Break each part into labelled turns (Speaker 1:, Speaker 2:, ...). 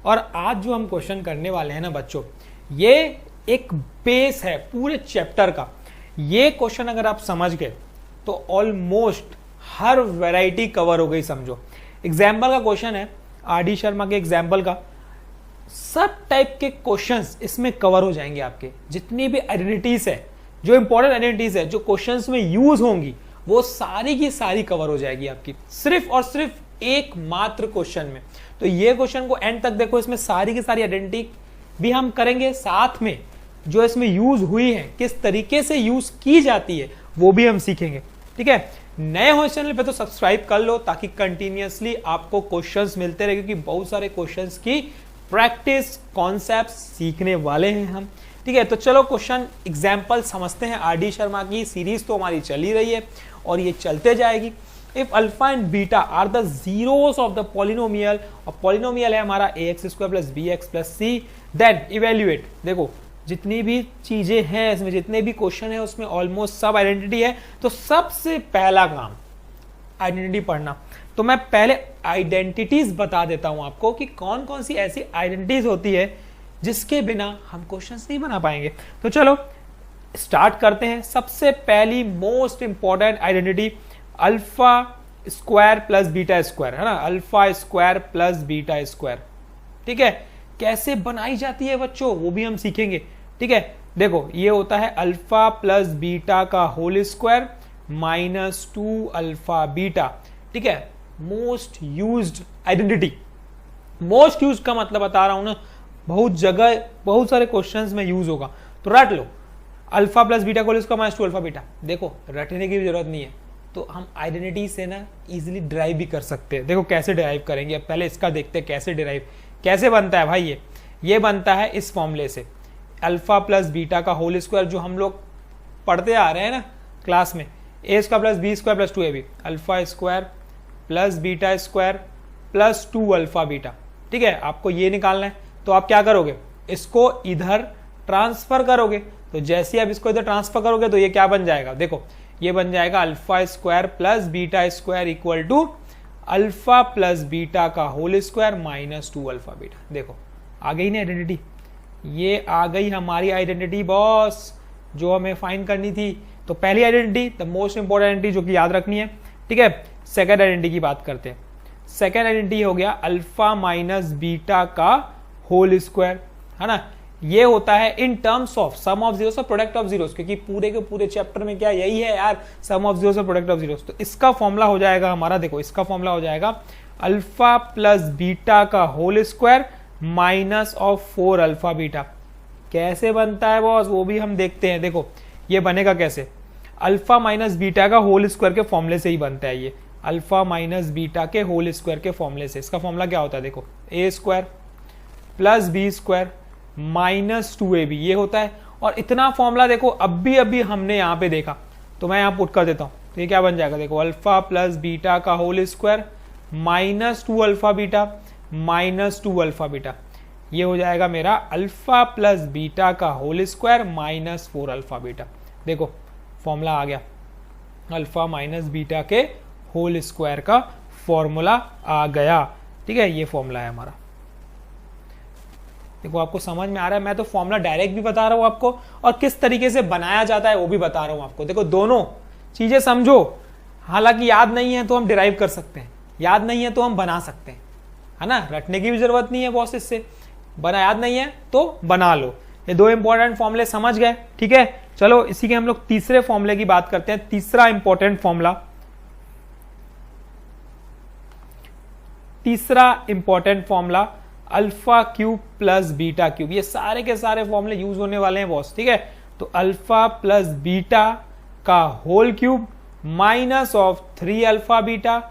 Speaker 1: और आज जो हम क्वेश्चन करने वाले हैं ना बच्चों, ये एक बेस है पूरे चैप्टर का। ये क्वेश्चन अगर आप समझ गए तो ऑलमोस्ट हर वैरायटी कवर हो गई समझो। एग्जाम्पल का क्वेश्चन है, आर.डी. शर्मा के एग्जाम्पल का, सब टाइप के क्वेश्चंस इसमें कवर हो जाएंगे आपके। जितनी भी आइडेंटिटीज है, जो इंपॉर्टेंट आइडेंटिटीज है, जो क्वेश्चंस में यूज होंगी, वो सारी की सारी कवर हो जाएगी आपकी, सिर्फ और सिर्फ एक मात्र क्वेश्चन में। तो ये क्वेश्चन को एंड तक देखो, इसमें सारी की सारी आइडेंटिटी भी हम करेंगे, साथ में जो इसमें यूज हुई है, किस तरीके से यूज की जाती है, वो भी हम सीखेंगे। ठीक है, नए हो इस चैनल पे तो सब्सक्राइब कर लो ताकि कंटिन्यूअसली आपको क्वेश्चंस मिलते रहे, क्योंकि बहुत सारे क्वेश्चंस की प्रैक्टिस कॉन्सेप्ट सीखने वाले हैं हम। ठीक है, तो चलो क्वेश्चन एग्जाम्पल समझते हैं। आर.डी. शर्मा की सीरीज तो हमारी चल ही रही है और ये चलते जाएगी। If alpha and beta are the zeros of the polynomial, और पॉलिनोमियल है हमारा ax² plus bx plus c, then evaluate. देखो जितनी भी चीजें हैं इसमें, जितने भी क्वेश्चन है उसमें ऑलमोस्ट सब आइडेंटिटी है। तो सबसे पहला काम आइडेंटिटी पढ़ना। तो मैं पहले आइडेंटिटीज बता देता हूं आपको कि कौन कौन सी ऐसी आइडेंटिटीज होती है जिसके बिना हम क्वेश्चंस नहीं बना पाएंगे। तो चलो स्टार्ट करते हैं। सबसे पहली most important identity alpha square plus beta square, है ना, alpha square plus beta square. ठीक है, कैसे बनाई जाती है बच्चों, वो भी हम सीखेंगे। ठीक है, देखो ये होता है अल्फा प्लस बीटा का whole square minus 2 alpha beta. ठीक है, most used identity. Most use का मतलब बता रहा हूं ना, बहुत जगह बहुत सारे क्वेश्चंस में यूज होगा, तो रट लो। अल्फा प्लस बीटा का whole square minus 2 alpha beta. देखो रटने की भी जरूरत नहीं है, तो हम आइडेंटिटी से ना इजीली डिराइव भी कर सकते हैं। देखो कैसे डिराइव करेंगे, अब पहले इसका देखते हैं कैसे डिराइव, कैसे बनता है भाई। ये बनता है इस फॉर्मूले से, अल्फा प्लस बीटा का होल स्क्वायर, जो हम लोग पढ़ते आ रहे हैं ना क्लास में, a square plus b square plus 2ab, alpha square plus beta square plus 2 alpha beta. ठीक है, आपको ये निकालना है, तो आप क्या करोगे, इसको इधर ट्रांसफर करोगे। तो जैसे आप इसको इधर ट्रांसफर करोगे तो ये क्या बन जाएगा, देखो ये बन जाएगा alpha square plus beta square equal to alpha plus beta का whole square minus 2 alpha beta. देखो आ गई ना आइडेंटिटी, ये आ गई हमारी आइडेंटिटी बॉस, जो हमें फाइंड करनी थी। तो पहली identity, the most important identity जो कि याद रखनी है। ठीक है, सेकंड आइडेंटिटी की बात करते हैं। सेकंड आइडेंटिटी हो गया अल्फा माइनस बीटा का होल स्क्वायर, है ना। ये होता है in terms of sum of zeros और प्रोडक्ट ऑफ जीरोस, क्योंकि पूरे के पूरे चैप्टर में क्या यही है यार, सम ऑफ जीरोस और प्रोडक्ट ऑफ जीरोस। तो इसका फॉर्मूला हो जाएगा हमारा, देखो इसका फॉर्मूला हो जाएगा अल्फा प्लस बीटा का whole square minus of 4 alpha beta. कैसे बनता है बॉस, वो भी हम देखते हैं। देखो ये बनेगा कैसे, अल्फा माइनस बीटा का होल स्क्वायर के फॉर्मूले से ही बनता है ये, अल्फा माइनस बीटा के होल स्क्वायर के फॉर्मूले से। इसका फॉर्मूला क्या होता है, देखो a square plus B square minus 2ab, ये होता है। और इतना फॉर्मूला देखो अभी हमने यहाँ पे देखा, तो मैं यहाँ पुट कर देता हूँ, तो ये क्या बन जाएगा, देखो अल्फा प्लस बीटा का whole square minus 2 alpha beta minus 2 alpha beta. ये हो जाएगा मेरा अल्फा प्लस बीटा का whole square minus 4 alpha beta. देखो फॉर्मूला आ गया, अल्फा माइनस बीटा के होल स्क्वायर का फॉर्मूला आ गया। ठीक है, ये फॉर्मूला है हमारा। देखो आपको समझ में आ रहा है, मैं तो फॉर्मूला डायरेक्ट भी बता रहा हूं आपको, और किस तरीके से बनाया जाता है वो भी बता रहा हूं आपको। देखो दोनों चीजें समझो, हालांकि याद नहीं है तो हम डिराइव कर सकते हैं, याद नहीं है तो हम बना सकते हैं, है ना। रटने की भी जरूरत नहीं है बॉस, इससे बना, याद नहीं है तो बना लो। ये दो इंपॉर्टेंट फॉर्मूले समझ गए। ठीक है, चलो इसी के हम लोग तीसरे फॉर्मूले की बात करते हैं। तीसरा इंपॉर्टेंट फॉर्मूला, तीसरा important formula alpha cube plus beta cube. ये सारे के सारे फॉर्मूले यूज होने वाले हैं बॉस। ठीक है, तो अल्फा प्लस बीटा का whole cube minus of 3 alpha beta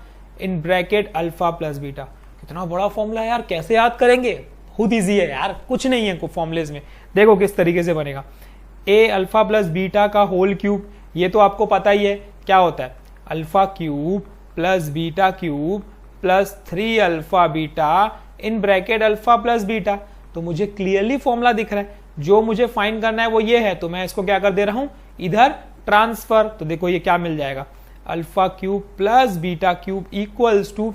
Speaker 1: in bracket alpha plus beta. कितना बड़ा फॉर्मूला है यार, कैसे याद करेंगे, बहुत इजी है यार, कुछ नहीं है फॉर्मूलेज में। देखो किस तरीके से बनेगा, ए अल्फा प्लस बीटा का होल क्यूब, ये तो आपको पता ही है क्या होता है, alpha cube plus beta cube plus 3 alpha beta in bracket alpha plus beta. तो मुझे क्लियरली फॉर्मूला दिख रहा है, जो मुझे फाइंड करना है वो ये है, तो मैं इसको क्या कर दे रहा हूं, इधर ट्रांसफर। तो देखो ये क्या मिल जाएगा, alpha cube plus beta cube equals to,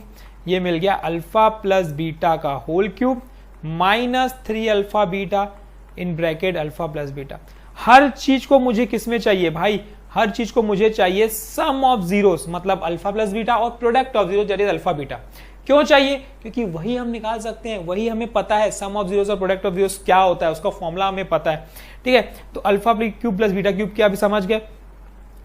Speaker 1: ये मिल गया अल्फा प्लस बीटा का whole cube -3 alpha beta in bracket alpha plus beta. हर चीज को मुझे किसमें चाहिए भाई, हर चीज को मुझे चाहिए सम ऑफ जीरोस, मतलब अल्फा प्लस बीटा और product of zero that is alpha beta. क्यों चाहिए, क्योंकि वही हम निकाल सकते हैं, वही हमें पता है, सम ऑफ जीरोस और प्रोडक्ट ऑफ जीरोस क्या होता है, उसका फॉर्मूला हमें पता है। ठीक है, तो alpha cube plus beta cube क्या, अभी समझ गए।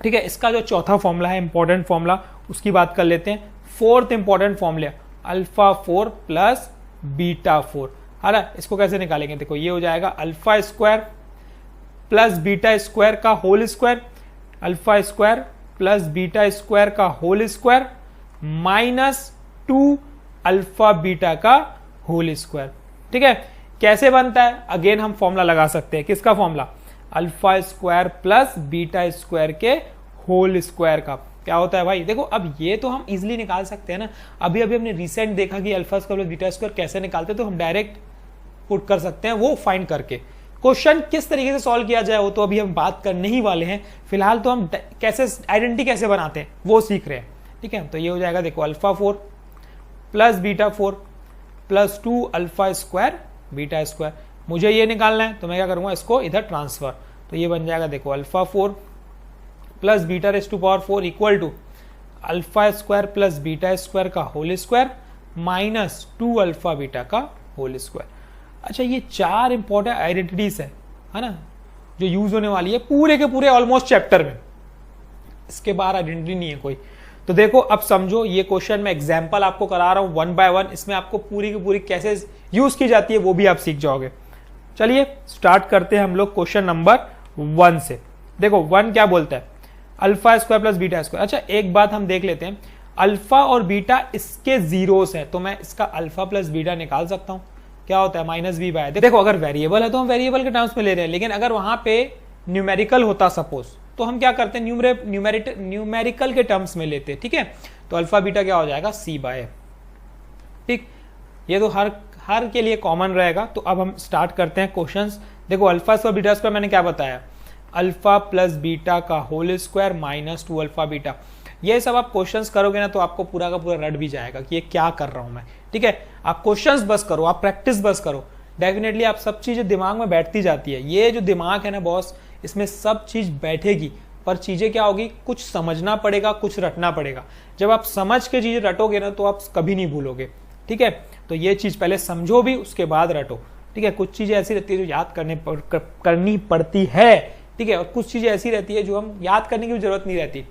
Speaker 1: ठीक है, इसका जो चौथा फॉर्मूला है, इंपॉर्टेंट फॉर्मूला, उसकी बात कर लेते हैं। Fourth important formula alpha 4 plus beta 4। है ना, इसको कैसे निकालेंगे, देखो ये हो जाएगा alpha square plus beta square का whole square, alpha square plus beta square का होल स्क्वायर -2 अल्फा बीटा का होल स्क्वायर। ठीक है, कैसे बनता है, अगेन हम फॉर्मूला लगा सकते हैं, किसका formula, alpha square plus beta square के होल स्क्वायर का। क्या होता है भाई, देखो अब ये तो हम इजीली निकाल सकते हैं ना, अभी अभी हमने रिसेंट देखा कि alpha square plus beta square कैसे निकालते हैं, तो हम डायरेक्ट पुट कर सकते हैं वो फाइंड करके। क्वेश्चन किस तरीके से सॉल्व किया जाए वो तो अभी हम बात करने ही वाले हैं, फिलहाल तो हम कैसे आइडेंटिटी कैसे बनाते हैं वो सीख रहे हैं। ठीक है, तो ये हो जाएगा देखो alpha 4 plus beta 4 plus 2 alpha square beta square. मुझे ये निकालना है तो मैं क्या करूंगा, इसको इधर ट्रांसफर, तो ये बन जाएगा देखो alpha 4 plus beta raise to power 4 equal to alpha square plus beta square का होल स्क्वायर -2 अल्फा बीटा का होल स्क्वायर। अच्छा, ये 4 इंपॉर्टेंट आइडेंटिटीज है ना, जो यूज होने वाली है पूरे के पूरे ऑलमोस्ट चैप्टर में, इसके बाहर आइडेंटिटी नहीं है कोई। तो देखो अब समझो, ये क्वेश्चन मैं एग्जांपल आपको करा रहा हूं 1 बाय 1, इसमें आपको पूरी की पूरी कैसे यूज की जाती है वो भी आप सीख जाओगे। चलिए स्टार्ट करते हैं हम लोग क्वेश्चन नंबर 1 से। देखो 1 क्या बोलता है, alpha square plus beta square. अच्छा, एक बात हम देख लेते हैं, अल्फा और बीटा इसके जीरोस है, तो मैं इसका अल्फा प्लस बीटा निकाल सकता हूं, क्या होता है -b बाय। देखो अगर वेरिएबल है तो हम वेरिएबल के टर्म्स में ले रहे हैं, लेकिन अगर वहां पे न्यूमेरिकल होता सपोज, तो हम क्या करते हैं, न्यूमेरिकल के टर्म्स में लेते हैं। ठीक है, तो अल्फा बीटा क्या हो जाएगा, c बाय। ठीक, ये तो हर के लिए कॉमन रहेगा। तो अब हम स्टार्ट करते हैं क्वेश्चंस। देखो अल्फा स्क्वायर बीटा स्क्वायर मैंने क्या बताया, अल्फा प्लस बीटा का होल स्क्वायर -2 अल्फा बीटा। ये सब आप क्वेश्चंस करोगे ना तो आपको पूरा का पूरा रट भी जाएगा कि ये क्या कर रहा हूं मैं। ठीक है, आप क्वेश्चंस बस करो, आप प्रैक्टिस बस करो, डेफिनेटली आप सब चीजें दिमाग में बैठती जाती है। ये जो दिमाग है ना बॉस, इसमें सब चीज बैठेगी, पर चीजें क्या होगी, कुछ समझना पड़ेगा, कुछ रटना पड़ेगा। जब आप समझ के चीजें रटोगे ना तो आप कभी नहीं भूलोगे। ठीक है, तो ये चीज पहले समझो भी, उसके बाद रटो। ठीक है, कुछ चीजें ऐसी रहती है जो याद करनी पड़ती है। ठीक है, और कुछ चीजें ऐसी रहती है जो हम याद करने की जरूरत नहीं रहती,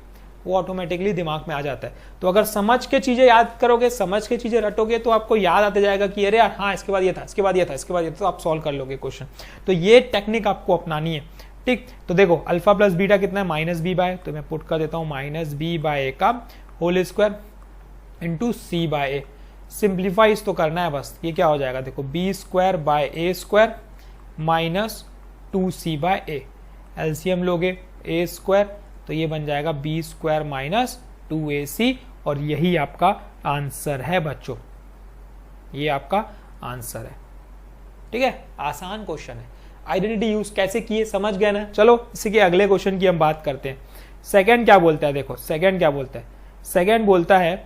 Speaker 1: वो ऑटोमेटिकली दिमाग में आ जाता है। तो अगर समझ के चीजें याद करोगे, समझ के चीजें रटोगे, तो आपको याद आते जाएगा कि अरे यार हाँ, इसके बाद ये था, इसके बाद ये था, इसके बाद ये था, तो आप सॉल्व कर लोगे क्वेश्चन। तो ये टेक्निक आपको अपनानी है। ठीक, तो देखो अल्फा प्लस बीटा कितना है, -b बाय, तो मैं पुट कर देता हूँ -b बाय का whole square into c by a. Simplifies तो करना है बस, ये क्या हो जाएगा, देखो b square by A square -2c by A. LCM लोगे a स्क्वायर, तो ये बन जाएगा b स्क्वायर -2ac, और यही आपका आंसर है बच्चों, ये आपका आंसर है। ठीक है, आसान क्वेश्चन है। आइडेंटिटी यूज कैसे किए समझ गए ना। चलो इसी के अगले क्वेश्चन की हम बात करते हैं। सेकंड क्या बोलता है, देखो सेकंड क्या बोलता है, सेकंड बोलता है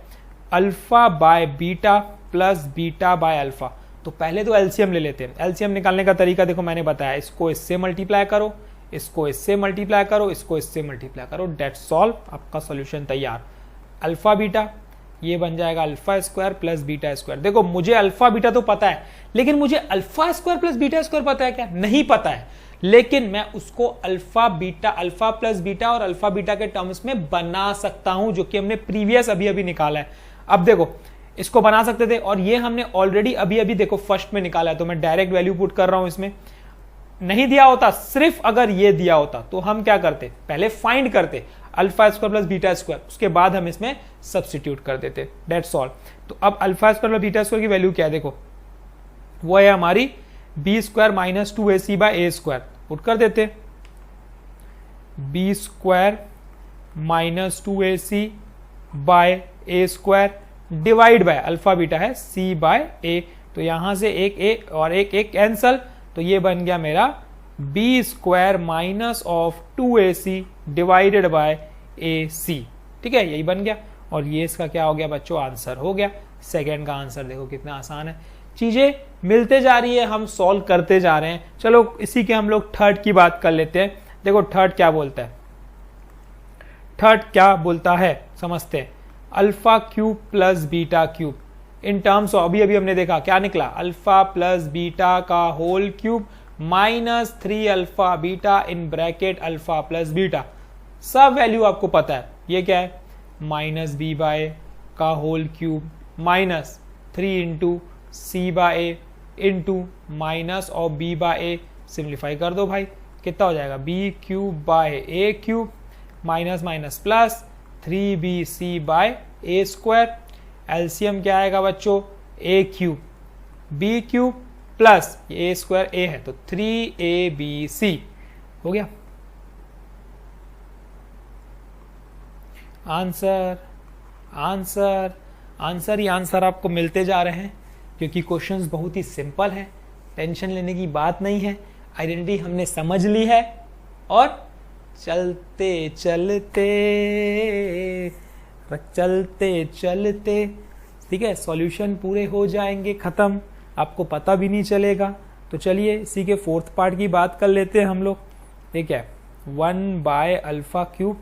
Speaker 1: alpha by beta plus beta by alpha. तो पहले तो एलसीएम ले लेते हैं। एलसीएम निकालने का तरीका देखो मैंने बताया, इसको इससे मल्टीप्लाई करो, इसको इससे मल्टीप्लाई करो, इसको इससे मल्टीप्लाई करो, डेट्स ऑल, आपका सॉल्यूशन तैयार। अल्फा बीटा ये बन जाएगा alpha square plus beta square. देखो मुझे अल्फा बीटा तो पता है, लेकिन मुझे alpha square plus beta square पता है क्या, नहीं पता है, लेकिन मैं उसको अल्फा प्लस बीटा और अल्फा बीटा के टर्म्स में बना सकता हूं, जो कि हमने प्रीवियस अभी निकाला है। अब देखो इसको बना सकते थे, और ये हमने ऑलरेडी अभी देखो फर्स्ट में निकाला है, तो मैं डायरेक्ट वैल्यू पुट कर रहा हूं इसमें। नहीं दिया होता, सिर्फ अगर ये दिया होता तो हम क्या करते, पहले फाइंड करते alpha square plus beta square, उसके बाद हम इसमें सब्स्टिट्यूट कर देते, डेट्स ऑल। तो अब alpha square plus beta square की वैल्यू क्या है, देखो वो है हमारी B square -2ac by A square, put कर देते B square -2ac by A square divide by alpha beta है c बाय ए। तो यहां से एक ए और एक कैंसल, तो ये बन गया मेरा B square -2ac divided by ac। ठीक है, यही बन गया, और ये इसका क्या हो गया बच्चों, आंसर हो गया। सेकेंड का आंसर देखो कितना आसान है। चीजें मिलते जा रही है, हम सॉल्व करते जा रहे हैं। चलो इसी के हम लोग थर्ड की बात कर लेते हैं। देखो थर्ड क्या बोलता है, थर्ड क्या बोलता है समझते हैं। Alpha cube plus beta cube in terms of, अभी हमने देखा क्या निकला, अल्फा प्लस बीटा का whole cube minus 3 alpha beta in bracket alpha plus beta. सब वैल्यू आपको पता है, ये क्या है, माइनस बी बाय का whole cube minus 3 into C by A into minus of B by A. Simplify कर दो भाई, कितना हो जाएगा, B cube by A cube minus minus plus 3bc by A square. LCM क्या आएगा बच्चों, a cube b cube plus a square a है तो 3abc हो गया आंसर। आंसर आंसर ही आंसर आपको मिलते जा रहे हैं क्योंकि क्वेश्चंस बहुत ही सिंपल है, टेंशन लेने की बात नहीं है। आइडेंटिटी हमने समझ ली है और चलते चलते चलते चलते ठीक है सॉल्यूशन पूरे हो जाएंगे खत्म, आपको पता भी नहीं चलेगा। तो चलिए इसी के फोर्थ पार्ट की बात कर लेते हैं हम लोग। ठीक है, 1 by alpha cube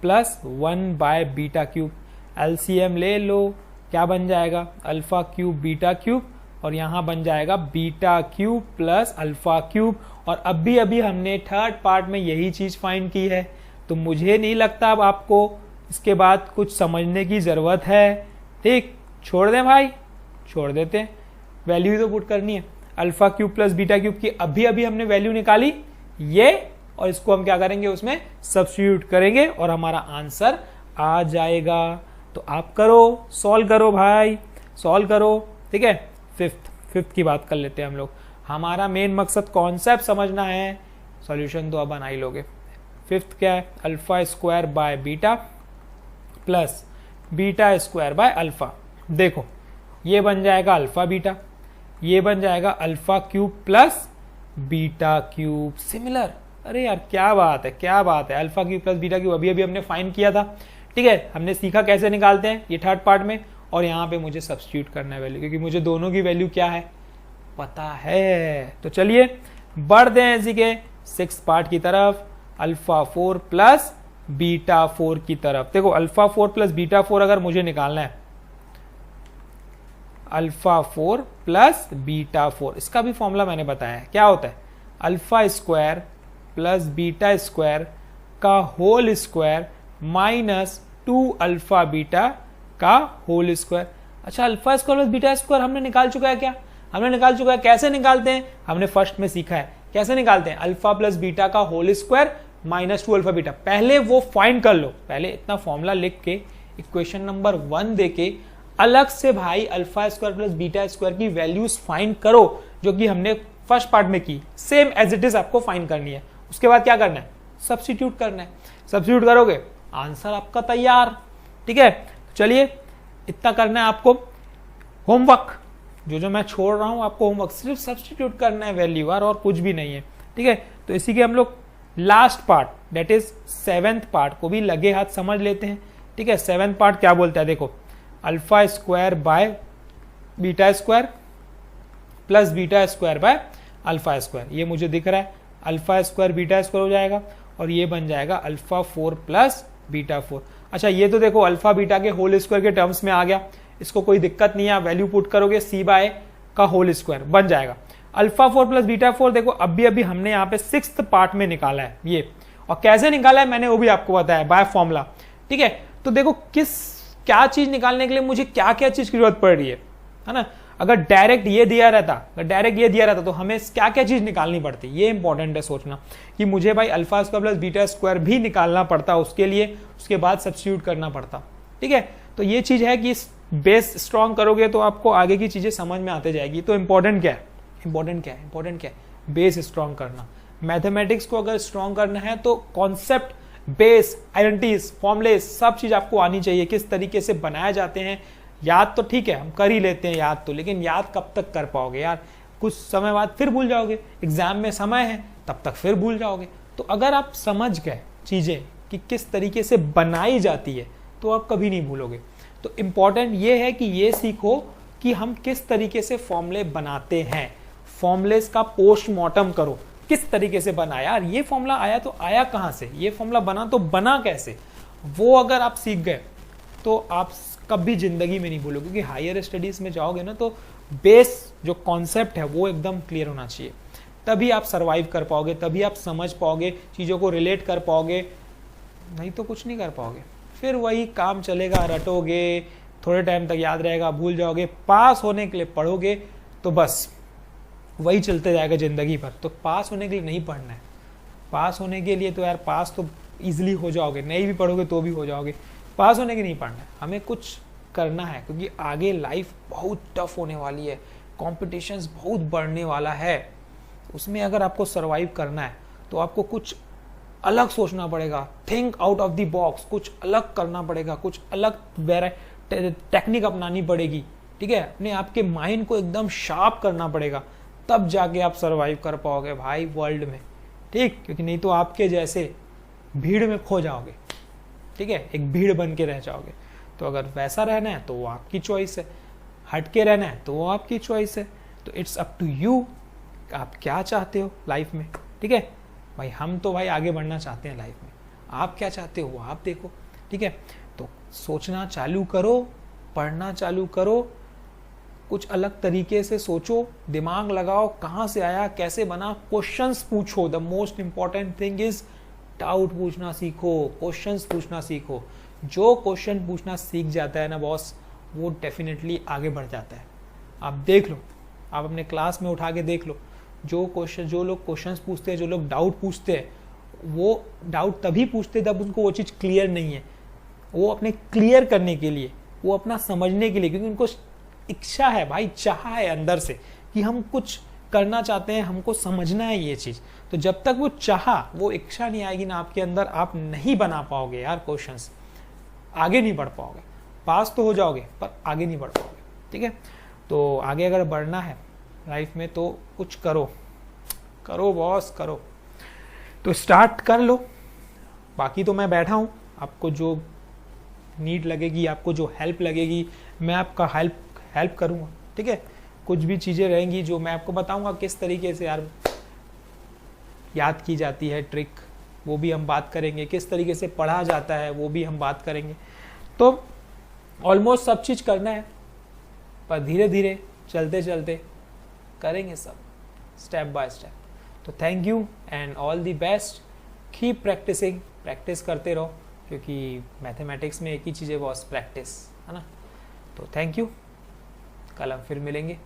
Speaker 1: plus 1 by beta cube. LCM ले लो, क्या बन जाएगा, अल्फा क्यूब बीटा क्यूब और यहाँ बन जाएगा beta cube plus alpha cube. और अभी हमने थर्ड पार्ट में यही चीज फाइंड की है, तो मुझे नहीं लगता अब आपको इसके बाद कुछ समझने की जरूरत है। ठीक, छोड़ दें भाई, छोड़ देते हैं, वैल्यू ही तो पुट करनी है। Alpha cube plus beta cube की अभी हमने वैल्यू निकाली ये, और इसको हम क्या करेंगे, उसमें सब्स्टिट्यूट करेंगे और हमारा आंसर आ जाएगा। तो आप करो, सॉल्व करो भाई, सॉल्व करो। ठीक है, फिफ्थ की बात कर लेते हैं हम लोग। हमारा मेन मकसद कॉन्सेप्ट समझना है, सॉल्यूशन तो अब बना ही लोगे। फिफ्थ क्या है, alpha square by beta plus beta square by alpha. देखो ये बन जाएगा अल्फा बीटा, ये बन जाएगा alpha cube plus beta cube. Similar, अरे यार क्या बात है, क्या बात है, alpha cube plus beta cube अभी हमने फाइंड किया था। ठीक है, हमने सीखा कैसे निकालते हैं ये थर्ड पार्ट में, और यहाँ पे मुझे सब्स्टिट्यूट करना है वैल्यू, क्योंकि मुझे दोनों की वैल्यू क्या है पता है। तो चलिए बढ़ दें इसी के सिक्स पार्ट की तरफ, अल्फा 4 प्लस बीटा 4 की तरफ। देखो अल्फा 4 प्लस बीटा 4 अगर मुझे निकालना है, अल्फा 4 प्लस बीटा 4, इसका भी फॉर्मूला मैंने बताया है, क्या होता है, alpha square plus beta square का whole square minus 2 alpha beta का होल स्क्वायर। अच्छा, alpha square plus beta square हमने निकाल चुका है क्या, हमने निकाल चुका है। कैसे निकालते हैं, हमने फर्स्ट में सीखा है कैसे निकालते हैं, अल्फा प्लस बीटा का whole square minus 2 alpha beta. पहले वो फाइंड कर लो, पहले इतना फॉर्मूला लिख के इक्वेशन नंबर 1 देके अलग से भाई alpha square plus beta square की वैल्यूज फाइंड करो, जो कि हमने फर्स्ट पार्ट में की, सेम एज इट इज आपको फाइंड करनी है। उसके बाद क्या करना है, सब्स्टिट्यूट करना है। सब्स्टिट्यूट करोगे आंसर आपका तैयार। ठीक है, चलिए इतना करना है आपको। होमवर्क जो मैं छोड़ रहा हूं आपको, होमवर्क सिर्फ सब्स्टिट्यूट करना है वैल्यू और कुछ भी नहीं है। ठीक है, तो इसी के हम लोग last part that is 7th part को भी लगे हाथ समझ लेते हैं। ठीक है, 7th पार्ट क्या बोलता है, देखो alpha square by beta square plus beta square by alpha square. ये मुझे दिख रहा है, अल्फा स्क्वायर बीटा स्क्वायर हो जाएगा और ये बन जाएगा अल्फा 4 प्लस बीटा 4। अच्छा, ये तो देखो अल्फा बीटा के होल स्क्वायर के टर्म्स में आ गया, इसको कोई दिक्कत नहीं है, आप वैल्यू पुट करोगे सी बाय का होल स्क्वायर बन जाएगा। अल्फा 4 प्लस बीटा 4 देखो अभी हमने यहाँ पे 6th पार्ट में निकाला है ये, और कैसे निकाला है मैंने वो भी आपको बताया बाय फॉर्मूला। ठीक है, तो देखो क्या चीज निकालने के लिए मुझे क्या क्या चीज की जरूरत पड़ रही है ना। अगर डायरेक्ट ये दिया रहता तो हमें क्या क्या चीज निकालनी पड़ती, ये इंपॉर्टेंट है सोचना कि मुझे भाई alpha square plus beta square भी निकालना पड़ता, उसके लिए उसके बाद सब्स्टिट्यूट करना पड़ता। ठीक है, तो ये चीज है कि बेस स्ट्रॉन्ग करोगे तो आपको आगे की चीजें समझ में आते जाएगी। तो इंपॉर्टेंट क्या है, बेस स्ट्रॉन्ग करना। मैथमेटिक्स को अगर स्ट्रॉन्ग करना है तो कॉन्सेप्ट, बेस, आइडेंटिटीज, फॉर्मुले सब चीज आपको आनी चाहिए, किस तरीके से बनाए जाते हैं। याद तो ठीक है हम कर ही लेते हैं याद तो, लेकिन याद कब तक कर पाओगे यार, कुछ समय बाद फिर भूल जाओगे, एग्जाम में समय है तब तक फिर भूल जाओगे। तो अगर आप समझ गए चीजें कि किस तरीके से बनाई जाती है तो आप कभी नहीं भूलोगे। तो इंपॉर्टेंट ये है कि ये सीखो कि हम किस तरीके से फॉर्मूले बनाते हैं। फॉर्मूलेस का पोस्टमार्टम करो, किस तरीके से बना, यार ये फॉर्मूला आया तो आया कहां से, ये फॉर्मूला बना तो बना कैसे, वो अगर आप सीख गए तो आप कभी जिंदगी में नहीं भूलोगे। क्योंकि हायर स्टडीज में जाओगे ना तो बेस जो कॉन्सेप्ट है वो एकदम क्लियर होना चाहिए, तभी आप सरवाइव कर पाओगे, तभी आप समझ पाओगे, चीज़ों को रिलेट कर पाओगे, नहीं तो कुछ नहीं कर पाओगे। फिर वही काम चलेगा, रटोगे, थोड़े टाइम तक याद रहेगा, भूल जाओगे, पास होने के लिए पढ़ोगे तो बस वही चलते जाएगा जिंदगी भर। तो पास होने के लिए नहीं पढ़ना है, पास होने के लिए तो यार पास तो ईजिली हो जाओगे, नहीं भी पढ़ोगे तो भी हो जाओगे, पास होने के नहीं पढ़ना है, हमें कुछ करना है। क्योंकि आगे लाइफ बहुत टफ होने वाली है, कॉम्पिटिशन्स बहुत बढ़ने वाला है, उसमें अगर आपको सरवाइव करना है तो आपको कुछ अलग सोचना पड़ेगा, think out of the box, कुछ अलग करना पड़ेगा, कुछ अलग टेक्निक अपनानी पड़ेगी, ठीक है, अपने आपके माइंड को एकदम शार्प करना पड़ेगा, तब जाके आप सरवाइव कर पाओगे भाई वर्ल्ड में, ठीक। क्योंकि नहीं तो आपके जैसे भीड़ में खो जाओगे, ठीक है, एक भीड़ बन के रह जाओगे। तो अगर वैसा रहना है तो वो आपकी चॉइस है, हट के रहना है तो वो आपकी चॉइस है। तो इट्स अप टू यू, आप क्या चाहते हो लाइफ में, ठीक है भाई। हम तो भाई आगे बढ़ना चाहते हैं लाइफ में, आप क्या चाहते हो वो आप देखो, ठीक है। तो सोचना चालू करो, पढ़ना चालू करो, कुछ अलग तरीके से सोचो, दिमाग लगाओ, कहाँ से आया, कैसे बना, क्वेश्चंस पूछो। The most important thing is doubt पूछना सीखो, क्वेश्चंस पूछना सीखो। जो क्वेश्चन पूछना सीख जाता है ना बॉस, वो डेफिनेटली आगे बढ़ जाता है। आप देख लो, आप अपने क्लास में उठा के देख लो, जो लोग क्वेश्चंस पूछते हैं, जो लोग डाउट पूछते हैं, वो डाउट तभी पूछते हैं जब उनको वो चीज़ क्लियर नहीं है। वो अपने क्लियर करने के लिए, वो अपना समझने के लिए, क्योंकि उनको इच्छा है भाई, चाह है अंदर से कि हम कुछ करना चाहते हैं, हमको समझना है ये चीज़। तो जब तक वो चाह, वो इच्छा नहीं आएगी ना आपके अंदर, आप नहीं बना पाओगे यार क्वेश्चंस, आगे नहीं बढ़ पाओगे। पास तो हो जाओगे पर आगे नहीं बढ़ पाओगे, ठीक है। तो आगे अगर बढ़ना है लाइफ में तो कुछ करो, करो बॉस करो, तो स्टार्ट कर लो। बाकी तो मैं बैठा हूँ, आपको जो नीड लगेगी, आपको जो हेल्प लगेगी, मैं आपका हेल्प करूँगा, ठीक है। कुछ भी चीज़ें रहेंगी जो मैं आपको बताऊँगा किस तरीके से यार याद की जाती है ट्रिक, वो भी हम बात करेंगे, किस तरीके से पढ़ा जाता है वो भी हम बात करेंगे। तो ऑलमोस्ट सब चीज़ करना है, पर धीरे धीरे चलते चलते करेंगे सब, स्टेप बाय स्टेप। तो thank you and all the best, keep practicing, practice करते रहो, क्योंकि मैथमेटिक्स में एक ही चीज़ है बॉस, प्रैक्टिस, है ना। तो थैंक यू, कल हम फिर मिलेंगे।